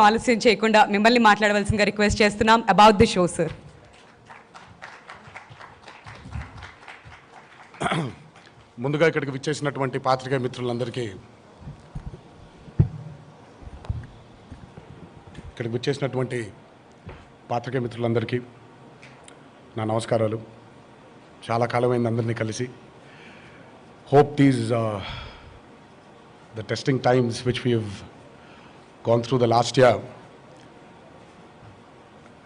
ఆలస్యం చేయకుండా మిమ్మల్ని మాట్లాడవలసిందిగా రిక్వెస్ట్ చేస్తున్నాం అబౌట్ ది షో సార్. ముందుగా ఇక్కడికి విచ్చేసినటువంటి పాత్రికేయ మిత్రులందరికీ నా నమస్కారాలు. చాలా కాలమైంది అందరినీ కలిసి. Hope these the testing times which we have gone through the last year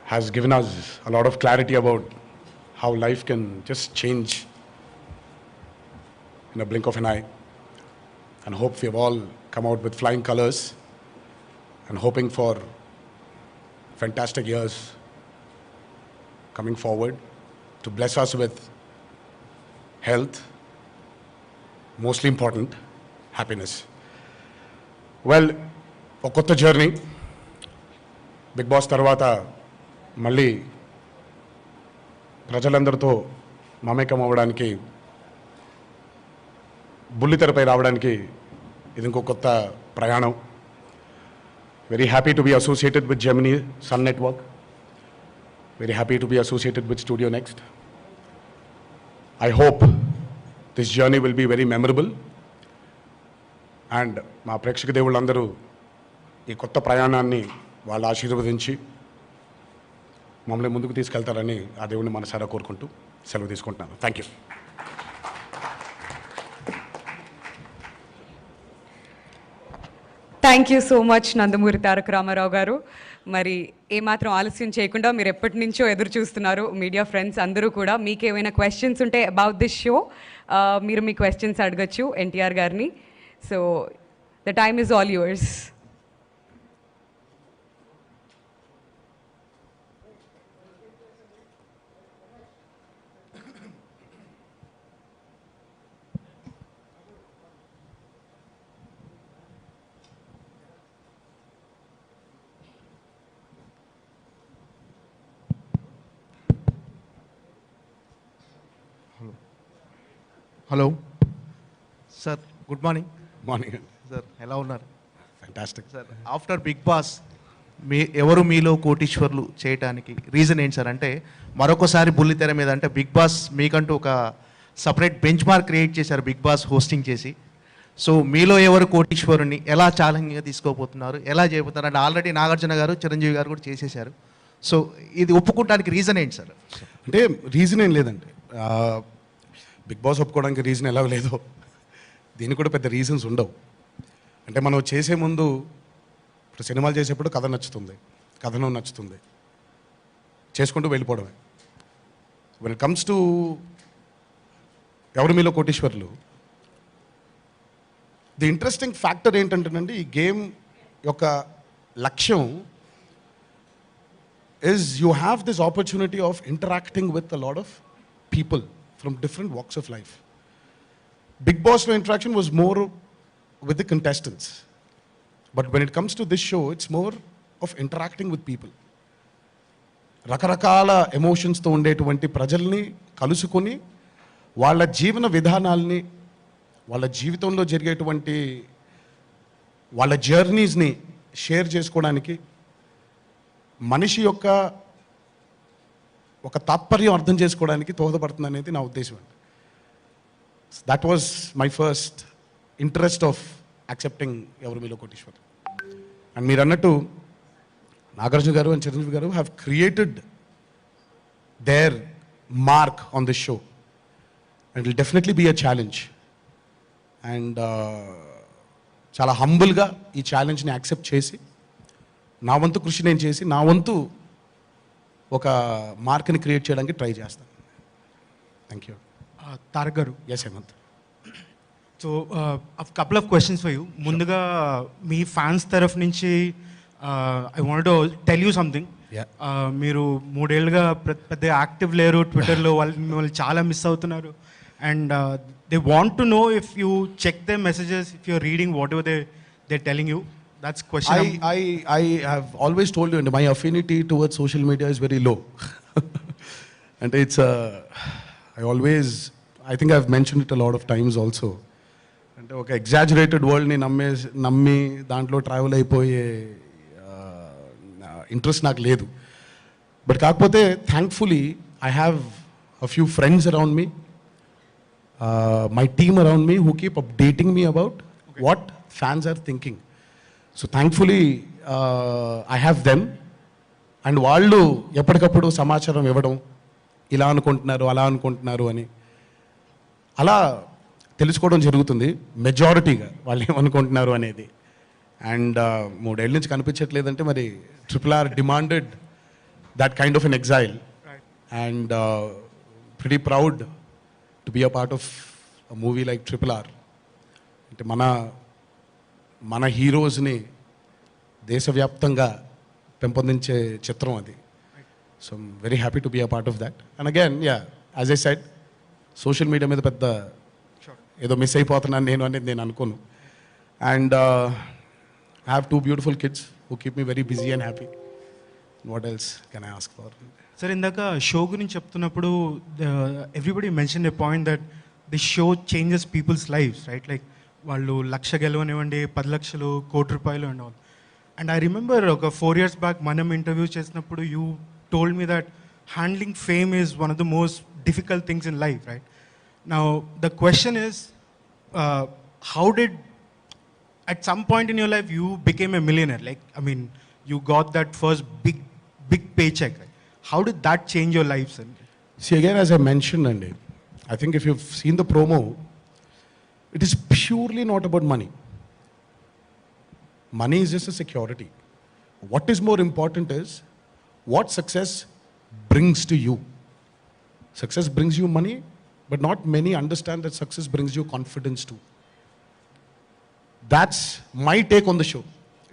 has given us a lot of clarity about how life can just change in a blink of an eye, and hope we have all come out with flying colors and hoping for fantastic years coming forward to bless us with health, mostly important, happiness. Well, ఒక కొత్త journey. Big boss తర్వాత మళ్ళీ ప్రజలందరితో మమేకం అవ్వడానికి, బుల్లితెరపై రావడానికి ఇది ఇంకో కొత్త ప్రయాణం. Very happy to be associated with Gemini Sun network. Very happy to be associated with studio next. I hope this journey will be very memorable. And మా ప్రేక్షక దేవుళ్ళందరూ ఈ కొత్త ప్రయాణాన్ని వాళ్ళు ఆశీర్వదించి మమ్మల్ని ముందుకు తీసుకెళ్తారని ఆ దేవుడిని మనసారా కోరుకుంటూ సెలవు తీసుకుంటున్నాను. Thank you. Thank you so much Nandamuri Taraka Rama Rao గారు. మరి ఏమాత్రం ఆలస్యం చేయకుండా మీరు ఎప్పటి నుంచో ఎదురు చూస్తున్నారు మీడియా ఫ్రెండ్స్ అందరూ కూడా. మీకు ఏమైనా క్వశ్చన్స్ ఉంటే అబౌట్ దిస్ షో మీరు మీ క్వశ్చన్స్ అడగచ్చు ఎన్టీఆర్ గారిని. So the time is all yours. Hello sir, good morning. Morning sir, ఎలా ఉన్నారు? Fantastic sir, after big boss ఎవరు మీలో కోటీశ్వర్లు చేయడానికి రీజన్ ఏంటి సార్? అంటే మరొకసారి బుల్లితెర మీద అంటే బిగ్ బాస్ మీకంటూ ఒక సపరేట్ బెంచ్ మార్క్ క్రియేట్ చేశారు బిగ్ బాస్ హోస్టింగ్ చేసి. సో మీలో ఎవరు కోటీశ్వరుని ఎలా ఛాలెంజ్గా తీసుకోబోతున్నారు, ఎలా చేయబోతున్నారు? అంటే ఆల్రెడీ నాగార్జున గారు, చిరంజీవి గారు కూడా చేసేశారు. సో ఇది ఒప్పుకోవడానికి రీజన్ ఏంటి సార్? అంటే రీజన్ ఏం లేదండి. బిగ్ బాస్ ఒప్పుకోవడానికి రీజన్ ఎలా లేదో దీనికి కూడా పెద్ద రీజన్స్ ఉండవు. అంటే మనం చేసే ముందు, ఇప్పుడు సినిమాలు చేసేప్పుడు కథ నచ్చుతుంది, కథనం నచ్చుతుంది, చేసుకుంటూ వెళ్ళిపోవడమే. వెన్ ఇట్ కమ్స్ టు ఎవరు మీలో కోటీశ్వర్లు, ది ఇంట్రెస్టింగ్ ఫ్యాక్టర్ ఏంటంటేనండి, ఈ గేమ్ యొక్క లక్ష్యం is you have this opportunity of interacting with a lot of people from different walks of life. Big Boss interaction was more with the contestants, but when it comes to this show, it's more of interacting with people. రకరకాల ఎమోషన్స్తో ఉండేటువంటి ప్రజల్ని కలుసుకొని వాళ్ళ జీవన విధానాల్ని, వాళ్ళ జీవితంలో జరిగేటువంటి వాళ్ళ జర్నీస్ని షేర్ చేసుకోవడానికి, మనిషి యొక్క ఒక తాత్పర్యం అర్థం చేసుకోవడానికి దోహదపడుతుంది అనేది నా ఉద్దేశం అండి. That was my first interest of accepting ఎవరు మీలో కోటీశ్వర్. అండ్ మీరు అన్నట్టు నాగార్జున గారు and Chiranjeevi garu have created their mark on this show and will definitely be a challenge. And చాలా హంబుల్గా ఈ ఛాలెంజ్ని యాక్సెప్ట్ చేసి నా వంతు కృషి నేను చేసి నా వంతు ఒక మార్క్ని క్రియేట్ చేయడానికి ట్రై చేస్తాను. Thank you. తారక్ గారు. S Hemanth. So couple of questions for you. ముందుగా మీ ఫ్యాన్స్ తరఫు నుంచి I want to tell you something. మీరు 3 ఏళ్ళుగా పెద్ద యాక్టివ్ లేరు ట్విట్టర్లో, వాళ్ళు మిమ్మల్ని చాలా మిస్ అవుతున్నారు. And they want to know if you check the messages, if you're reading whatever they telling you. That's question. I have always told you, and my affinity towards social media is very low. And it's I think I've mentioned it a lot of times also. And ఒక exaggerated వరల్డ్ని నమ్మి దాంట్లో travel అయిపోయే interest నాకు లేదు. But కాకపోతే thankfully I have a few friends around me, my team around me who keep updating me about what fans are thinking. So thankfully I have them. And వాళ్ళు ఎప్పటికప్పుడు సమాచారం ఇవ్వడం, ఇలా అనుకుంటున్నారు అలా అనుకుంటున్నారు అని అలా తెలుసుకోవడం జరుగుతుంది మెజారిటీగా వాళ్ళు ఏమనుకుంటున్నారు అనేది. అండ్ 3 ఏళ్ళ నుంచి కనిపించట్లేదంటే మరి RRR demanded that kind of an exile. And pretty proud to be a part of a movie like RRR. అంటే మన హీరోస్ని దేశవ్యాప్తంగా పెంపొందించే చిత్రం అది. So I'm very happy to be a part of that. And again as I said, social media మీద పెద్ద ఏదో మిస్ అయిపోతున్నాను నేను అనేది నేను అనుకోను. And I have 2 beautiful kids who keep me very busy and happy. What else can I ask for? Sir ఇందాక show గురించి చెప్తున్నప్పుడు everybody mention a point that the show changes people's lives, right? Like వాళ్ళు 1,00,000 గెలవనివ్వండి, 10 లక్షలు, ₹1,00,00,000 and all. And I remember ఒక 4 years back మనం interview చేసినప్పుడు you told me that handling fame is one of the most difficult things in life, right? Now the question is, how did at some point in your life you became a millionaire? Like, I mean, you got that first big paycheck, right? How did that change your life, sir? See, again, as I mentioned, and I think if you've seen the promo, it is purely not about money. Money is just a security. What is more important is what success brings to you. Success brings you money, but not many understand that success brings you confidence too. That's my take on the show.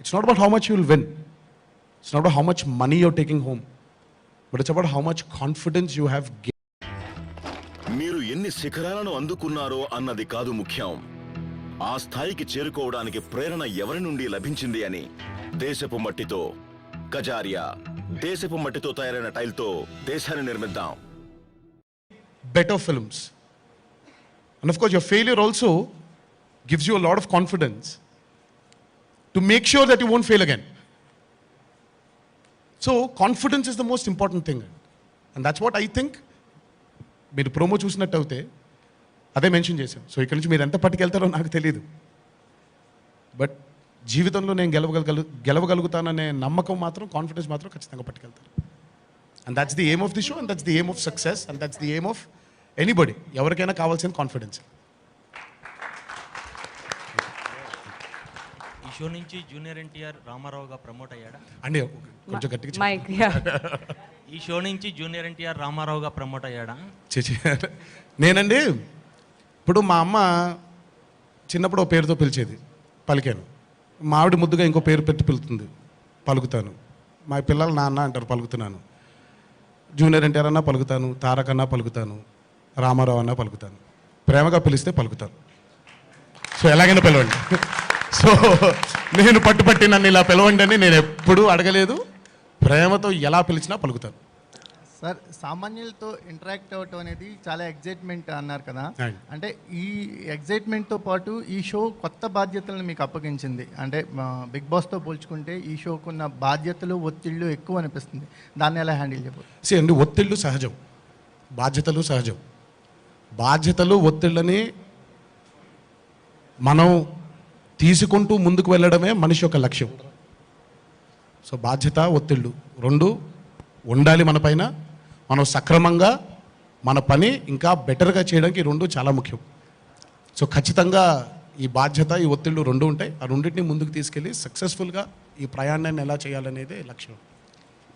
It's not about how much you'll win. It's not about how much money you're taking home. But it's about how much confidence you have gained. మీరు ఎన్ని శిఖరాలను అందుకున్నారో అన్నది కాదు ముఖ్యం, ఆ స్థాయికి చేరుకోవడానికి ప్రేరణ ఎవరి నుండి లభించింది అని. దేశపు మట్టితో కజారియా, దేశపు మట్టితో తయారైన టైల్తో దేశాన్ని నిర్మిద్దాం. Better films. And of course, your failure also gives you a lot of confidence to make sure that you won't fail again. So, confidence is the most important thing. And that's what I think. మీరు promo చూసినట్టు అయితే అదే mention చేశాను. So ఇక్కడ నుంచి మీరు ఎంత పట్టుకెళ్తారో నాకు తెలియదు, బట్ జీవితంలో నేను గెలవగలుగుతాననే నమ్మకం మాత్రం, కాన్ఫిడెన్స్ మాత్రం ఖచ్చితంగా పట్టుకెళ్తాను. And that's the aim of the show, and that's the aim of success, and that's the aim of anybody. ఎవరికైనా కావాల్సిన కాన్ఫిడెన్స్. ఈ షో నుంచి జూనియర్ ఎన్టీఆర్ రామారావుగా ప్రమోట్ అయ్యాడా అండి కొంచెం గట్టిగా మైక్ ఈ షో నుంచి జూనియర్ ఎన్టీఆర్ రామారావుగా ప్రమోట్ అయ్యాడా? నేనండి, ఇప్పుడు మా అమ్మ చిన్నప్పుడు ఓ పేరుతో పిలిచేది, పలికాను. మా ఆవిడ ముద్దుగా ఇంకో పేరు పెట్టి పిలుతుంది, పలుకుతాను. మా పిల్లలు నాన్న అంటారు, పలుకుతున్నాను. జూనియర్ ఎన్టీఆర్ అన్నా పలుకుతాను, తారక్ అన్నా పలుకుతాను, రామారావు అన్నా పలుకుతాను. ప్రేమగా పిలిస్తే పలుకుతాను. సో ఎలాగైనా పిలవండి. సో నేను పట్టుపట్టి నన్ను ఇలా పిలవండి అని నేను ఎప్పుడూ అడగలేదు. ప్రేమతో ఎలా పిలిచినా పలుకుతాను. సార్, సామాన్యులతో ఇంటరాక్ట్ అవ్వటం అనేది చాలా ఎగ్జైట్మెంట్ అన్నారు కదా, అంటే ఈ ఎగ్జైట్మెంట్తో పాటు ఈ షో కొత్త బాధ్యతలను మీకు అప్పగించింది. అంటే బిగ్ బాస్తో పోల్చుకుంటే ఈ షోకున్న బాధ్యతలు, ఒత్తిళ్ళు ఎక్కువ అనిపిస్తుంది. దాన్ని ఎలా హ్యాండిల్ చేయబోతుంది? అండి, ఒత్తిళ్ళు సహజం, బాధ్యతలు సహజం. బాధ్యతలు, ఒత్తిళ్ళని మనం తీసుకుంటూ ముందుకు వెళ్ళడమే మనిషి యొక్క లక్ష్యం. సో బాధ్యత, ఒత్తిళ్ళు రెండు ఉండాలి మన పైన. మనం సక్రమంగా మన పని ఇంకా బెటర్గా చేయడానికి రెండు చాలా ముఖ్యం. సో ఖచ్చితంగా ఈ బాధ్యత, ఈ ఒత్తిళ్ళు రెండు ఉంటాయి. ఆ రెండింటిని ముందుకు తీసుకెళ్ళి సక్సెస్ఫుల్గా ఈ ప్రయాణాన్ని ఎలా చేయాలనేదే లక్ష్యం.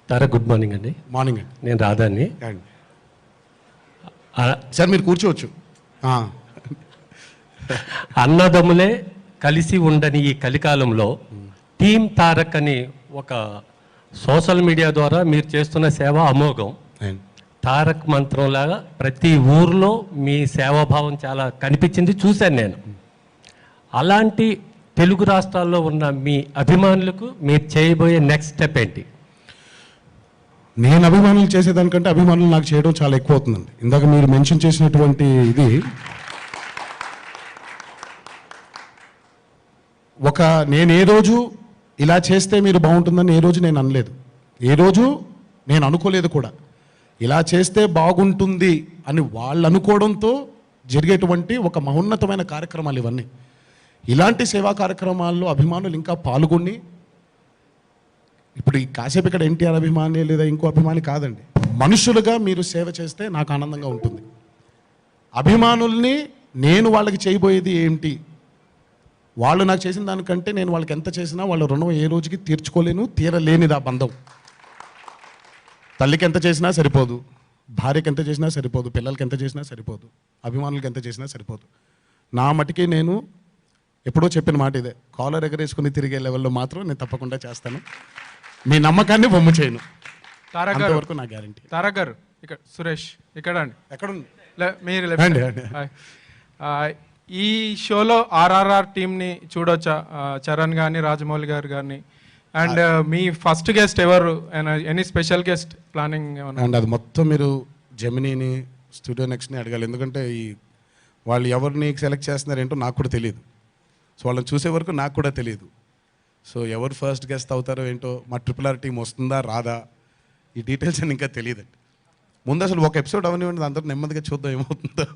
తారా, గుడ్ మార్నింగ్ అండి. మార్నింగ్ అండి. నేను రాధాని. సార్ మీరు కూర్చోవచ్చు. అన్నదమ్ములే కలిసి ఉండని ఈ కలికాలంలో టీమ్ తారక్ అని ఒక సోషల్ మీడియా ద్వారా మీరు చేస్తున్న సేవ అమోఘం. తారక్ మంత్రంలాగా ప్రతి ఊర్లో మీ సేవాభావం చాలా కనిపించింది, చూశాను నేను. అలాంటి తెలుగు రాష్ట్రాల్లో ఉన్న మీ అభిమానులకు మీరు చేయబోయే నెక్స్ట్ స్టెప్ ఏంటి? నేను అభిమానులు చేసేదానికంటే అభిమానులు నాకు చేయడం చాలా ఎక్కువ అవుతుందండి. ఇందాక మీరు మెన్షన్ చేసినటువంటి ఇది నేను ఏ రోజు ఇలా చేస్తే మీరు బాగుంటుందని ఏ రోజు నేను అనలేదు. ఏ రోజు నేను అనుకోలేదు కూడా. ఇలా చేస్తే బాగుంటుంది అని వాళ్ళు అనుకోవడంతో జరిగేటువంటి ఒక మహోన్నతమైన కార్యక్రమాలు ఇవన్నీ. ఇలాంటి సేవా కార్యక్రమాల్లో అభిమానులు ఇంకా పాల్గొని, ఇప్పుడు ఈ కాసేపు ఇక్కడ ఎన్టీఆర్ అభిమాని లేదా ఇంకో అభిమాని కాదండి, మనుషులుగా మీరు సేవ చేస్తే నాకు ఆనందంగా ఉంటుంది. అభిమానుల్ని నేను వాళ్ళకి చేయబోయేది ఏంటి, వాళ్ళు నాకు చేసిన దానికంటే నేను వాళ్ళకి ఎంత చేసినా వాళ్ళ రుణం ఏ రోజుకి తీర్చుకోలేను, తీరలేనిది ఆ బంధం. తల్లికి ఎంత చేసినా సరిపోదు, భార్యకి ఎంత చేసినా సరిపోదు, పిల్లలకి ఎంత చేసినా సరిపోదు, అభిమానులకి ఎంత చేసినా సరిపోదు. నా మటుకి నేను ఎప్పుడో చెప్పిన మాట ఇదే, కాలర్ ఎగరేసుకుని తిరిగే లెవెల్లో మాత్రం నేను తప్పకుండా చేస్తాను. మీ నమ్మకాన్ని బొమ్మ చేయను, అంతవరకు నా గ్యారంటీ. తారక్ గారు ఇక్కడ, సురేష్ ఇక్కడ అండి, ఎక్కడుంది మీరు రండి, left. రండి. హాయ్. ఈ షోలో ఆర్ఆర్ఆర్ టీమ్ని చూడొచ్చా, చరణ్ కానీ రాజమౌళి గారు కానీ, అండ్ మీ ఫస్ట్ గెస్ట్ ఎవరు, ఎనీ స్పెషల్ గెస్ట్ ప్లానింగ్ ఏమన్నా? అండ్ అది మొత్తం మీరు జెమినీని, స్టూడియో నెక్స్ట్ని అడగాలి, ఎందుకంటే ఈ వాళ్ళు ఎవరిని సెలెక్ట్ చేస్తున్నారు ఏంటో నాకు కూడా తెలియదు. సో వాళ్ళని చూసే వరకు నాకు కూడా తెలియదు. సో ఎవరు ఫస్ట్ గెస్ట్ అవుతారో ఏంటో, మా RRR టీం వస్తుందా రాదా, ఈ డీటెయిల్స్ అని ఇంకా తెలియదండి. ముందు అసలు ఒక ఎపిసోడ్ అవనివ్వండి, అందరూ నెమ్మదిగా చూద్దాం ఏమవుతుందో.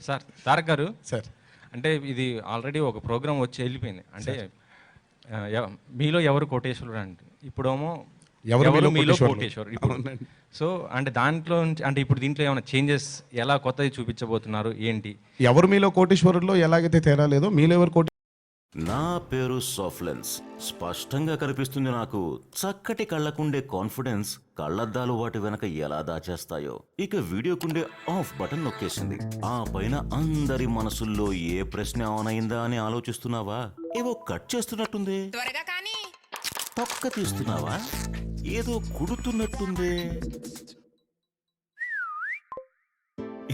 సార్ తారక్ గారు, సార్ అంటే ఇది ఆల్రెడీ ఒక ప్రోగ్రామ్ వచ్చి వెళ్ళిపోయింది, అంటే మీలో ఎవరు కోటేశ్వరుడు అంటే, ఇప్పుడేమో ఎవరు మీలో కోటేశ్వరులు. కోటేశ్వరుడు ఇప్పుడు. అవునండి. సో అంటే దాంట్లో అంటే ఇప్పుడు దీంట్లో ఏమైనా చేంజెస్, ఎలా కొత్తది చూపించబోతున్నారు ఏంటి? ఎవరు మీలో కోటీశ్వరుల్లో ఎలాగైతే తేడా లేదో మీలో ఎవరు కోటి. నా పేరు సాఫ్లెన్స్. స్పష్టంగా కనిపిస్తుంది నాకు. చక్కటి కళ్ళకుండే కాన్ఫిడెన్స్ కళ్ళద్దాలు వాటి వెనక ఎలా దాచేస్తాయో. ఇక వీడియోకుండే ఆఫ్ బటన్ నొక్కేసింది. ఆ పైన అందరి మనసుల్లో ఏ ప్రశ్న ఆన్ అయిందా అని ఆలోచిస్తున్నావా? ఏవో కట్ చేస్తున్నట్టుంది. తొక్క తీస్తున్నావా? ఏదో కుడుతున్నట్టుందే.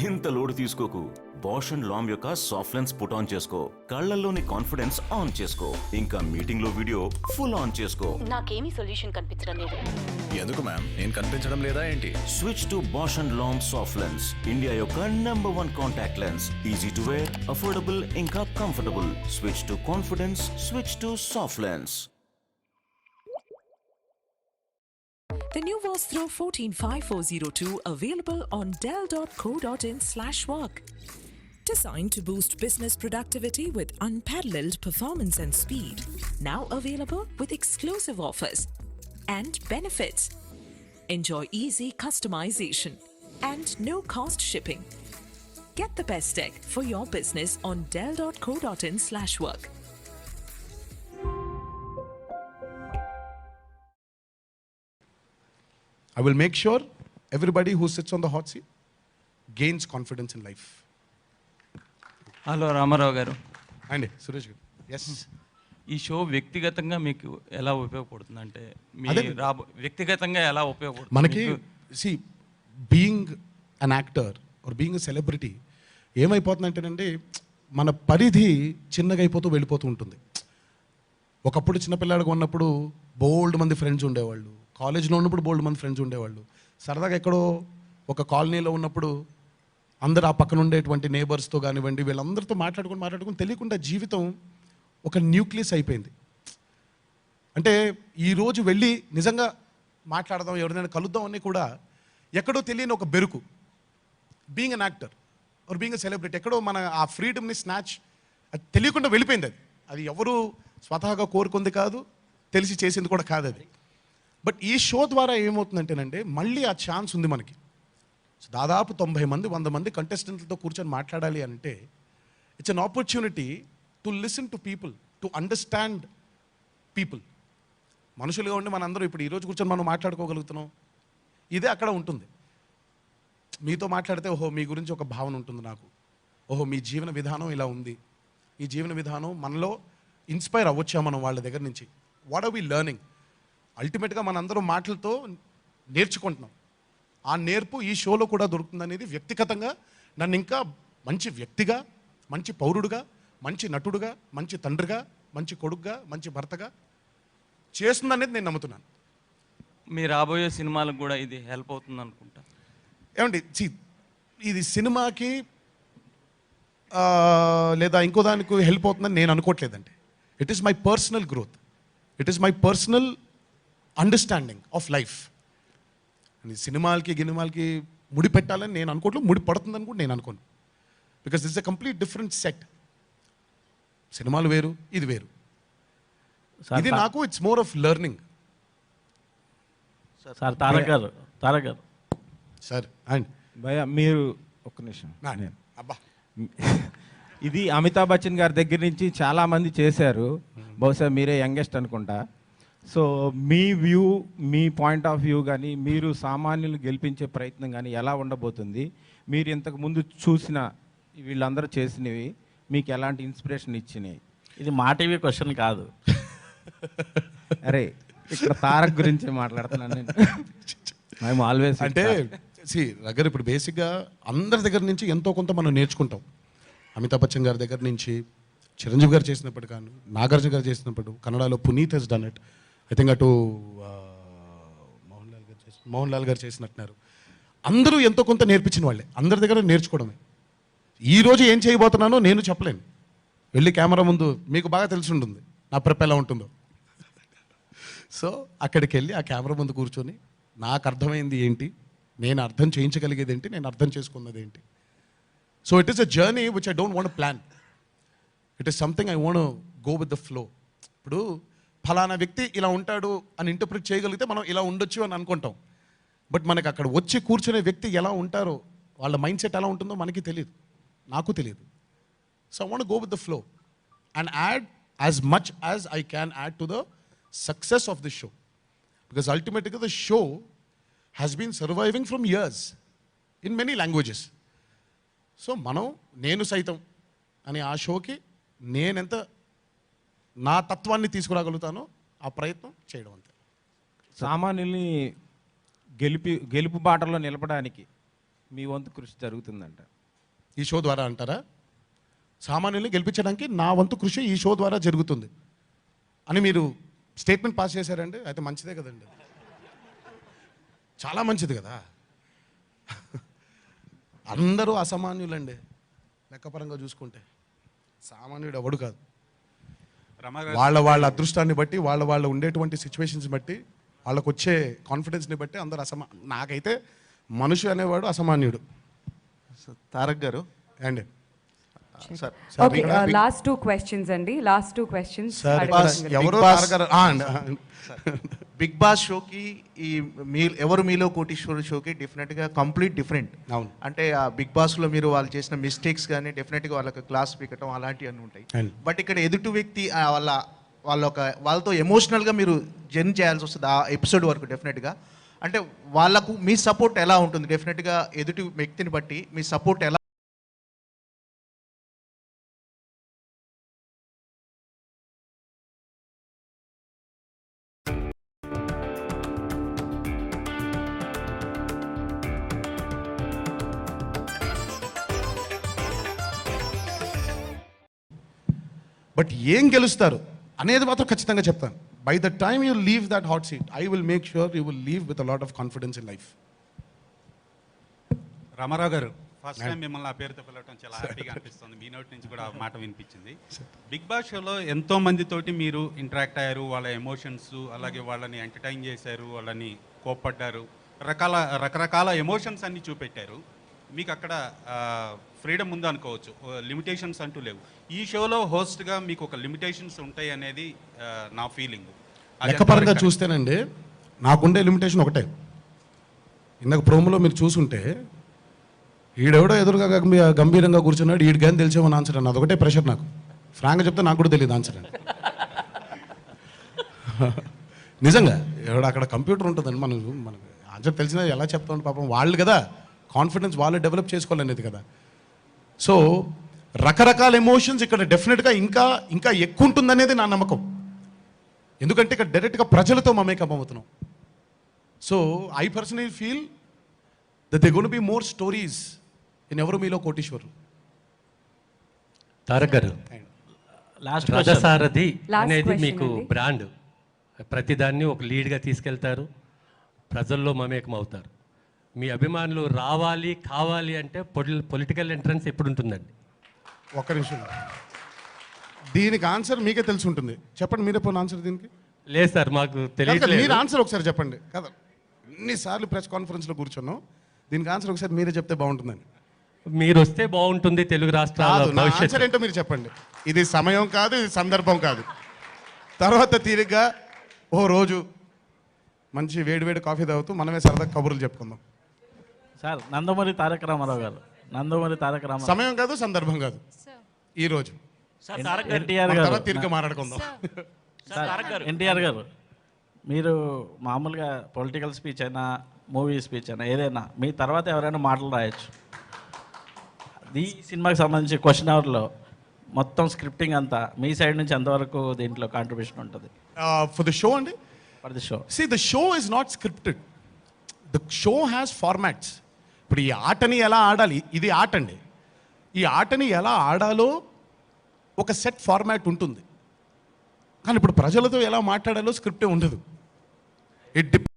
ఇంత లోడు తీసుకోకు. బాష్ అండ్ లామ్ యొక్క సాఫ్ట్ లెన్స్ పుట్ ఆన్ చేసుకో. కళ్ళల్లోని కాన్ఫిడెన్స్ ఆన్ చేసుకో. ఇంకా మీటింగ్ లో వీడియో ఫుల్ ఆన్ చేసుకో. నాకేమీ సొల్యూషన్ కనిపించడం లేదు. ఎందుకు మ్యామ్, నేను కనిపించడం లేదా ఏంటి? Switch to Bausch and Lomb soft lens, India యొక్క #1 contact lens. Easy to wear, affordable, ఇంకా comfortable. Switch to confidence, switch to soft lens. The new Vostro 145402 available on dell.co.in/work. Designed to boost business productivity with unparalleled performance and speed. Now available with exclusive offers and benefits. Enjoy easy customization and no cost shipping. Get the best tech for your business on dell.co.in/work. I will make sure everybody who sits on the hot seat gains confidence in life. Hello Ramarao garu, అండి సురేష్ గారు. Yes, ఈ show వ్యక్తిగతంగా మీకు ఎలా ఉపయోగపడుతుంది అంటే, మీ అదే. వ్యక్తిగతంగా ఎలా ఉపయోగపడుతుంది మనకి మీకు? See being an actor or being a celebrity ఏమైపోతుందంటేనండి, మన పరిధి చిన్నగా అయిపోతూ వెళ్ళిపోతూ ఉంటుంది. ఒకప్పుడు చిన్నపిల్లాడిగా ఉన్నప్పుడు బోల్డ్ మంది ఫ్రెండ్స్ ఉండేవాళ్ళు, కాలేజ్లో ఉన్నప్పుడు బోల్డ్ మంది ఫ్రెండ్స్ ఉండేవాళ్ళు, సరదాగా ఎక్కడో ఒక కాలనీలో ఉన్నప్పుడు అందరు ఆ పక్కన ఉండేటువంటి నేబర్స్తో కానివ్వండి, వీళ్ళందరితో మాట్లాడుకుని తెలియకుండా జీవితం ఒక న్యూక్లియస్ అయిపోయింది. అంటే ఈరోజు వెళ్ళి నిజంగా మాట్లాడదాం, ఎవరినైనా కలుద్దాం అని కూడా ఎక్కడో తెలియని ఒక బెరుకు. Being an actor or being a celebrity, ఎక్కడో మన ఆ ఫ్రీడమ్ని స్నాచ్ అది తెలియకుండా వెళ్ళిపోయింది. అది ఎవరు స్వతహాగా కోరుకుంది కాదు, తెలిసి చేసింది కూడా కాదు అది. బట్ ఈ షో ద్వారా ఏమవుతుందంటేనంటే మళ్ళీ ఆ ఛాన్స్ ఉంది మనకి. దాదాపు 90 మంది 100 మంది కంటెస్టెంట్లతో కూర్చొని మాట్లాడాలి అంటే it's an opportunity to listen to people, to understand people. మనుషులుగా ఉండి మనందరూ ఇప్పుడు ఈరోజు కూర్చొని మనం మాట్లాడుకోగలుగుతున్నాం. ఇదే అక్కడ ఉంటుంది. మీతో మాట్లాడితే ఓహో మీ గురించి ఒక భావన ఉంటుంది నాకు, ఓహో మీ జీవన విధానం ఇలా ఉంది, ఈ జీవన విధానం మనలో ఇన్స్పైర్ అవ్వచ్చా మనం వాళ్ళ దగ్గర నుంచి. What are we learning? అల్టిమేట్గా మనందరం మాటలతో నేర్చుకుంటున్నాం. ఆ నేర్పు ఈ షోలో కూడా దొరుకుతుందనేది వ్యక్తిగతంగా నన్ను ఇంకా మంచి వ్యక్తిగా, మంచి పౌరుడుగా, మంచి నటుడుగా, మంచి తండ్రిగా, మంచి కొడుకుగా, మంచి భర్తగా చేస్తుందనేది నేను నమ్ముతున్నాను. మీ రాబోయే సినిమాలకు కూడా ఇది హెల్ప్ అవుతుంది అనుకుంటా. ఏమండి, ఇది సినిమాకి లేదా ఇంకో దానికి హెల్ప్ అవుతుందని నేను అనుకోవట్లేదండి. It is my personal growth, it is my personal understanding of life. అని సినిమాలకి ముడి పెట్టాలని నేను అనుకోవట్లేదు, ముడి పడుతుందని కూడా నేను అనుకోను. Because this a complete different set. సినిమాలు వేరు, ఇది వేరు. ఇది నాకు it's more of learning. Sir Tarak గారు సార్ అండ్ భయ మీరు ఒక్క నిమిషం. అబ్బా, ఇది అమితాబ్ బచ్చన్ గారి దగ్గర నుంచి చాలామంది చేశారు, బహుశా మీరే యంగెస్ట్ అనుకుంటా. So me view, me point of view కానీ, మీరు సామాన్యులు గెలిపించే ప్రయత్నం కానీ ఎలా ఉండబోతుంది? మీరు ఇంతకు ముందు చూసిన వీళ్ళందరూ చేసినవి మీకు ఎలాంటి ఇన్స్పిరేషన్ ఇచ్చినాయి? ఇది మా టీవీ క్వశ్చన్ కాదు. అరే ఇక్కడ తారక్ గురించి మాట్లాడుతున్నాను నేను. ఐఎమ్ ఆల్వేస్ అంటే రగర్ ఇప్పుడు బేసిక్గా అందరి దగ్గర నుంచి ఎంతో కొంత మనం నేర్చుకుంటాం. అమితాబ్ బచ్చన్ గారి దగ్గర నుంచి, చిరంజీవి గారు చేసినప్పుడు కానీ, నాగార్జున గారు చేసినప్పుడు, కన్నడలో Puneeth he's done it. I think అటు మోహన్ లాల్ గారు చేసినట్టున్నారు. అందరూ ఎంతో కొంత నేర్పించిన వాళ్ళే, అందరి దగ్గర నేర్చుకోవడమే. ఈరోజు ఏం చేయబోతున్నానో నేను చెప్పలేను. వెళ్ళి కెమెరా ముందు మీకు బాగా తెలిసి ఉంటుంది నా ప్రెప్ ఎలా ఉంటుందో. సో అక్కడికి వెళ్ళి ఆ కెమెరా ముందు కూర్చొని నాకు అర్థమైంది ఏంటి, నేను అర్థం చేయించగలిగేది ఏంటి, నేను అర్థం చేసుకున్నది ఏంటి. So it is a journey which I don't want plan. It is something I want go with the flow. ఇప్పుడు ఫలానా వ్యక్తి ఇలా ఉంటాడు అని ఇంటర్ప్రిట్ చేయగలిగితే మనం ఇలా ఉండొచ్చు అని అనుకుంటాం. బట్ మనకి అక్కడ వచ్చి కూర్చునే వ్యక్తి ఎలా ఉంటారో, వాళ్ళ మైండ్ సెట్ ఎలా ఉంటుందో మనకి తెలియదు, నాకు తెలియదు. So I want go with the flow and add as much as I can add to the success of the show. Because అల్టిమేట్గా the show has been surviving from years in many languages. So నేను సైతం అనే ఆ షోకి నేనెంత నా తత్వాన్ని తీసుకురాగలుగుతానో ఆ ప్రయత్నం చేయడం అంతే. సామాన్యుల్ని గెలుపు బాటలో నిలపడానికి మీ వంతు కృషి జరుగుతుందంట ఈ షో ద్వారా అంటారా? సామాన్యుల్ని గెలిపించడానికి నా వంతు కృషి ఈ షో ద్వారా జరుగుతుంది అని మీరు స్టేట్మెంట్ పాస్ చేశారండి. అయితే మంచిదే కదండి, చాలా మంచిది కదా. అందరూ అసామాన్యులండి లెక్కపరంగా చూసుకుంటే, సామాన్యుడు ఎవడు కాదు. వాళ్ళ అదృష్టాన్ని బట్టి, వాళ్ళ ఉండేటువంటి సిచ్యువేషన్స్ బట్టి, వాళ్ళకు వచ్చే కాన్ఫిడెన్స్ని బట్టి అందరూ నాకైతే మనిషి అనేవాడు అసామాన్యుడు. తారక్ గారు అండి. ఓకే, లాస్ట్ 2 questions అండి. Last 2 questions. బిగ్ బాస్ షోకి ఈ ఎవరు మీలో కోటీశ్వరు షోకి డెఫినెట్గా కంప్లీట్ డిఫరెంట్. అవును. అంటే ఆ బిగ్ బాస్లో మీరు వాళ్ళు చేసిన మిస్టేక్స్ కానీ డెఫినెట్గా వాళ్ళకి క్లాస్ పీకటం అలాంటివి అన్నీ ఉంటాయి. బట్ ఇక్కడ ఎదుటి వ్యక్తి వాళ్ళతో ఎమోషనల్గా మీరు జర్నీ చేయాల్సి వస్తుంది ఆ ఎపిసోడ్ వరకు డెఫినెట్గా. అంటే వాళ్ళకు మీ సపోర్ట్ ఎలా ఉంటుంది? డెఫినెట్గా ఎదుటి వ్యక్తిని బట్టి మీ సపోర్ట్ ఎలా? బట్ ఏం గెలుస్తారు అనేది మాత్రం ఖచ్చితంగా చెప్తాను. By the time you leave that hot seat, I will make sure you will leave with a lot of confidence in life. Ramarao garu, first time మిమ్మల్ని ఆ పేరుతో పిలవడం చాలా హ్యాపీగా అనిపిస్తుంది. మీ నోటి నుంచి కూడా ఆ మాట వినిపించింది. బిగ్ బాస్ షోలో ఎంతో మందితోటి మీరు ఇంటరాక్ట్ అయ్యారు, వాళ్ళ ఎమోషన్స్, అలాగే వాళ్ళని ఎంటర్టైన్ చేశారు, వాళ్ళని కోప్పడ్డారు, రకరకాల ఎమోషన్స్ అన్ని చూపెట్టారు. మీకు అక్కడ ఫ్రీడమ్ ఉంది అనుకోవచ్చు, లిమిటేషన్స్ అంటూ లేవు. ఈ షోలో హోస్ట్గా మీకు ఒక లిమిటేషన్స్ ఉంటాయి అనేది నా ఫీలింగ్. లెక్కపరంగా చూస్తేనండి నాకుండే లిమిటేషన్ ఒకటే. ఇందాక ప్రోమోలో మీరు చూసుంటే ఈడెవడో ఎదురుగా గంభీరంగా కూర్చున్నాడు, ఈడు కానీ తెలిసేమని ఆన్సర్ అన్న, అదొకటే ప్రెషర్ నాకు. ఫ్రాంక్గా చెప్తే నాకు కూడా తెలియదు ఆన్సర్ అని. నిజంగా ఎవడో అక్కడ కంప్యూటర్ ఉంటుందండి, మనకు ఆన్సర్ తెలిసినా ఎలా చెప్తాం పాపం వాళ్ళు కదా, కాన్ఫిడెన్స్ వాళ్ళు డెవలప్ చేసుకోవాలనేది కదా. సో రకరకాల ఎమోషన్స్ ఇక్కడ డెఫినెట్గా ఇంకా ఎక్కువ ఉంటుందనేది నా నమ్మకం. ఎందుకంటే ఇక్కడ డైరెక్ట్గా ప్రజలతో మమేకం అవుతున్నాం. So I personally feel that they gonna be more stories in ఎవరు మీలో కోటీశ్వరు. తారక్ గారు, రథసారథి అనేది మీకు బ్రాండ్. ప్రతిదాన్ని ఒక లీడ్గా తీసుకెళ్తారు, ప్రజల్లో మమేకం అవుతారు. మీ అభిమానులు రావాలి కావాలి అంటే పొలిటికల్ ఎంట్రన్స్ ఎప్పుడు ఉంటుందండి? ఒక్క నిమిషం, దీనికి ఆన్సర్ మీకే తెలిసి ఉంటుంది. చెప్పండి, మీరే పోయిన ఆన్సర్ దీనికి. లేదు సార్ మాకు కాదు, మీరు తెలియట్లేదు. ఆన్సర్ ఒకసారి చెప్పండి కదా. ఎన్నిసార్లు ప్రెస్ కాన్ఫరెన్స్లో కూర్చున్నాం, దీనికి ఆన్సర్ ఒకసారి మీరే చెప్తే బాగుంటుందని. మీరు వస్తే బాగుంటుంది తెలుగు రాష్ట్రాల కాదు, నా భవిష్యత్తు. ఆన్సర్ ఏంటో మీరు చెప్పండి. ఇది సమయం కాదు, ఇది సందర్భం కాదు. తర్వాత తీరిగ్గా ఓ రోజు మంచి వేడివేడి కాఫీ తాగుతూ మనమే సరదా కబుర్లు చెప్పుకుందాం. సార్ నందమూరి తారక రామారావు గారు, నందమూరి తారక రామారావు సమయం కాదు, సందర్భం కాదు, ఈ రోజు ఎన్టీఆర్ మన గారు, తర్వాత తీరిగ్గా మాట్లాడుకుందాం. ఎన్టీఆర్ గారు, మీరు మామూలుగా పొలిటికల్ స్పీచ్ అయినా మూవీ స్పీచ్ అయినా ఏదైనా మీ తర్వాత ఎవరైనా మాటలు రాయొచ్చు. ఈ సినిమాకి సంబంధించి క్వశ్చన్ అవర్లో మొత్తం స్క్రిప్టింగ్ అంతా మీ సైడ్ నుంచి ఎంతవరకు దీంట్లో కాంట్రిబ్యూషన్ ఉంటుంది? ఫర్ ద షో అండి, for the show. See, the show is not scripted. The show has formats. ఇప్పుడు ఈ ఆటని ఎలా ఆడాలి, ఇది ఆట అండి. ఈ ఆటని ఎలా ఆడాలో ఒక సెట్ ఫార్మాట్ ఉంటుంది. కానీ ఇప్పుడు ప్రజలతో ఎలా మాట్లాడాలో స్క్రిప్టే ఉండదు. ఇట్